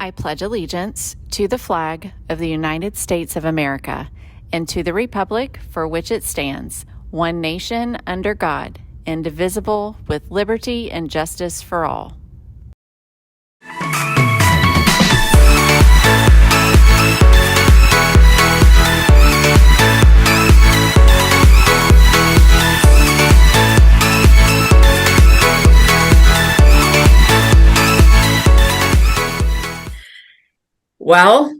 I pledge allegiance to the flag of the United States of America and to the republic for which it stands, one nation under God, indivisible, with liberty and justice for all. Well,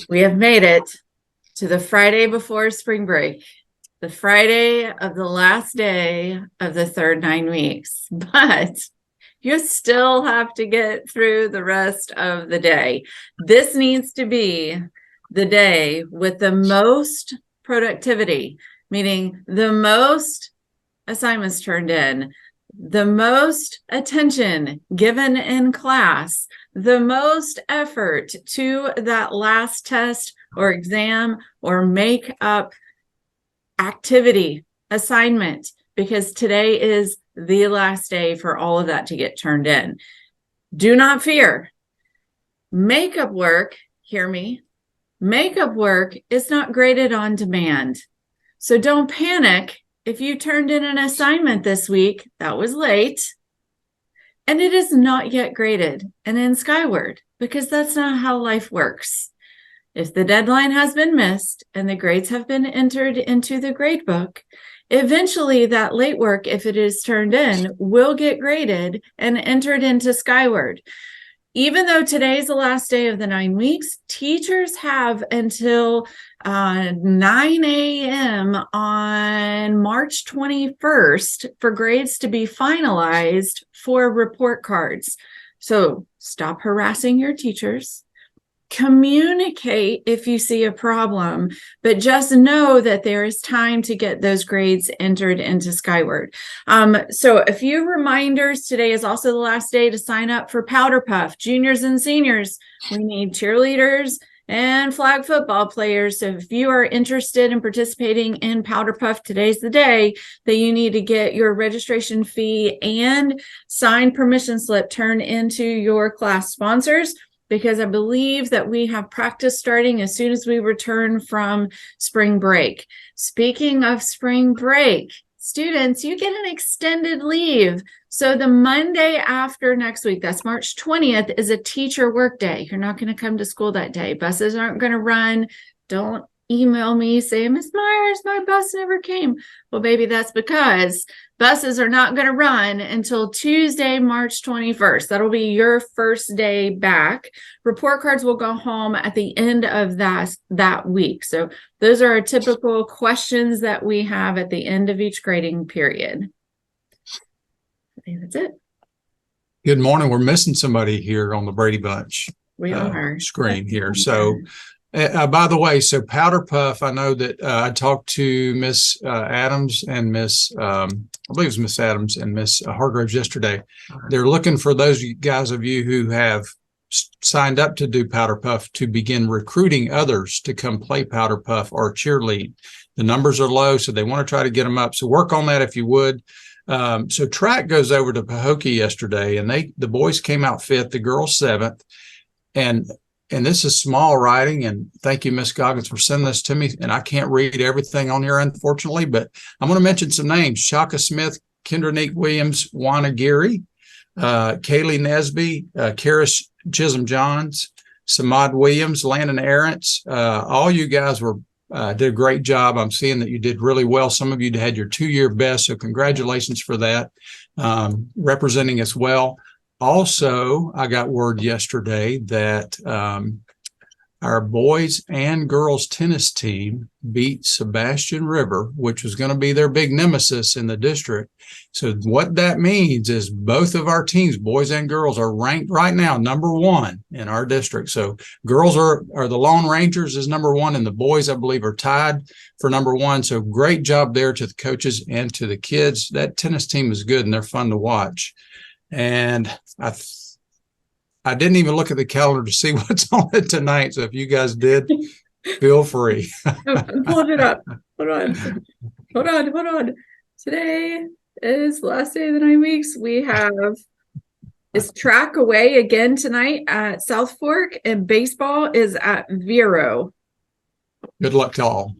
we have made it to the Friday before spring break, the Friday of the last day of the third 9 weeks, but you still have to get through the rest of the day. This needs to be the day with the most productivity, meaning the most assignments turned in, the most attention given in class, the most effort to that last test or exam or make up activity assignment, because today is the last day for all of that to get turned in. Do not fear. Makeup work, hear me, makeup work is not graded on demand. So don't panic if you turned in an assignment this week that was late and it is not yet graded and in Skyward, because that's not how life works. If the deadline has been missed and the grades have been entered into the grade book, eventually that late work, if it is turned in, will get graded and entered into Skyward. Even though today is the last day of the 9 weeks, teachers have until 9 a.m. on March 21st for grades to be finalized for report cards. So stop harassing your teachers. Communicate if you see a problem, but just know that there is time to get those grades entered into Skyward. So a few reminders. Today is also the last day to sign up for Powder Puff. Juniors and seniors, we need cheerleaders and flag football players. So if you are interested in participating in Powder Puff, today's the day that you need to get your registration fee and signed permission slip turned into your class sponsors, because I believe that we have practice starting as soon as we return from spring break. Speaking of spring break, students, you get an extended leave. So the Monday after next week, that's March 20th, is a teacher work day. You're not going to come to school that day. Buses aren't going to run. Don't email me saying, Ms. Myers, my bus never came. Well, baby, that's because buses are not going to run until Tuesday, March 21st. That'll be your first day back. Report cards will go home at the end of that week. So those are our typical questions that we have at the end of each grading period. I think that's it. Good morning. We're missing somebody here on the Brady Bunch screen here. So by the way, so Powder Puff, I know that I talked to Miss Adams and I believe it was Miss Adams and Miss Hargroves yesterday. They're looking for those guys of you who have signed up to do Powder Puff to begin recruiting others to come play Powder Puff or cheerlead. The numbers are low, so they want to try to get them up. So work on that if you would. So track goes over to Pahokee yesterday, and the boys came out 5th, the girls 7th, and this is small writing, and thank you, Miss Goggins, for sending this to me. And I can't read everything on here, unfortunately, but I'm going to mention some names: Shaka Smith, Kendra Williams, Juana Geary, Kaylee Nesby, Karis Chisholm Johns, Samad Williams, Landon Arentz. All you guys did a great job. I'm seeing that you did really well. Some of you had your 2-year best, so congratulations for that, representing us well. Also, I got word yesterday that our boys and girls tennis team beat Sebastian River, which was going to be their big nemesis in the district. So what that means is both of our teams, boys and girls, are ranked right now #1 in our district. So girls are the Lone Rangers is #1, and the boys, I believe, are tied for #1. So great job there to the coaches and to the kids. That tennis team is good, and they're fun to watch. And I didn't even look at the calendar to see what's on it tonight. So if you guys did, feel free. I'm pulling it up. Hold on. Today is the last day of the 9 weeks. We have is track away again tonight at South Fork, and baseball is at Vero. Good luck to all.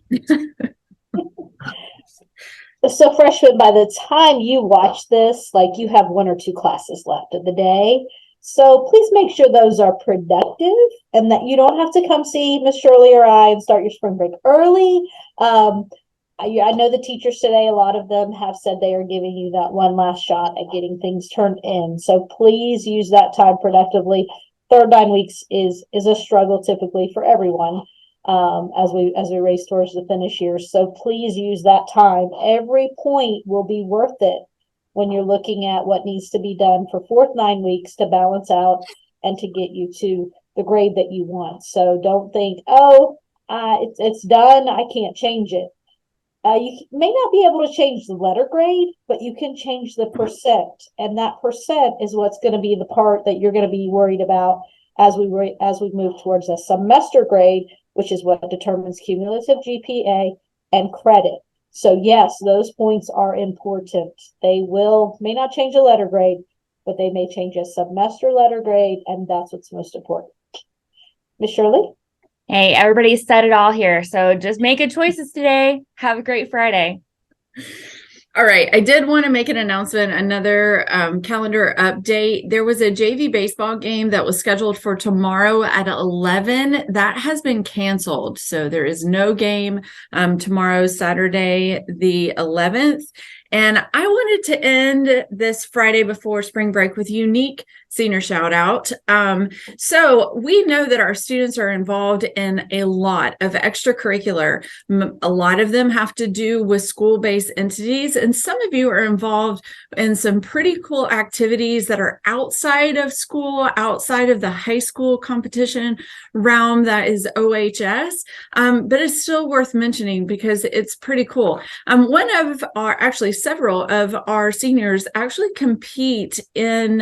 So freshmen, by the time you watch this, like you have 1 or 2 classes left of the day. So please make sure those are productive and that you don't have to come see Miss Shirley or I and start your spring break early. I know the teachers today, a lot of them have said they are giving you that one last shot at getting things turned in. So please use that time productively. Third 9 weeks is a struggle typically for everyone. As we race towards the finish here. So please use that time. Every point will be worth it when you're looking at what needs to be done for fourth 9 weeks to balance out and to get you to the grade that you want. So don't think, it's done, I can't change it. You may not be able to change the letter grade, but you can change the percent. And that percent is what's going to be the part that you're going to be worried about as we move towards a semester grade, which is what determines cumulative GPA and credit. So yes, those points are important. They may not change a letter grade, but they may change a semester letter grade, and that's what's most important. Ms. Shirley? Hey, everybody said it all here. So just make good choices today. Have a great Friday. All right. I did want to make an announcement, another calendar update. There was a JV baseball game that was scheduled for tomorrow at 11. That has been canceled. So there is no game tomorrow, Saturday, the 11th. And I wanted to end this Friday before spring break with unique senior shout out. So we know that our students are involved in a lot of extracurricular. A lot of them have to do with school-based entities, and some of you are involved in some pretty cool activities that are outside of school, outside of the high school competition realm that is OHS, but it's still worth mentioning because it's pretty cool. Several of our seniors actually compete in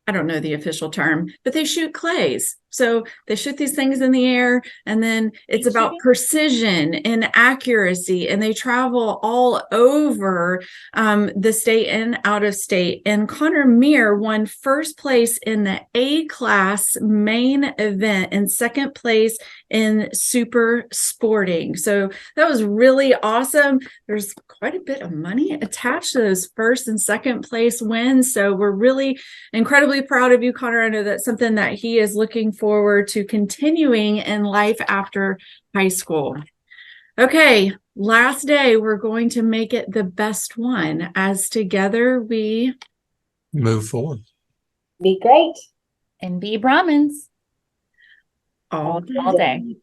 I don't know the official term, but they shoot clays. So they shoot these things in the air, and then it's about precision and accuracy, and they travel all over the state and out of state. And Connor Meir won first place in the A class main event and second place in super sporting. So that was really awesome. There's quite a bit of money attached to those first and second place wins. So we're really incredibly proud of you, Connor. I know that's something that he is looking forward to continuing in life after high school. Okay, last day, we're going to make it the best one as together we move forward. Be great. And be Brahmins. All day.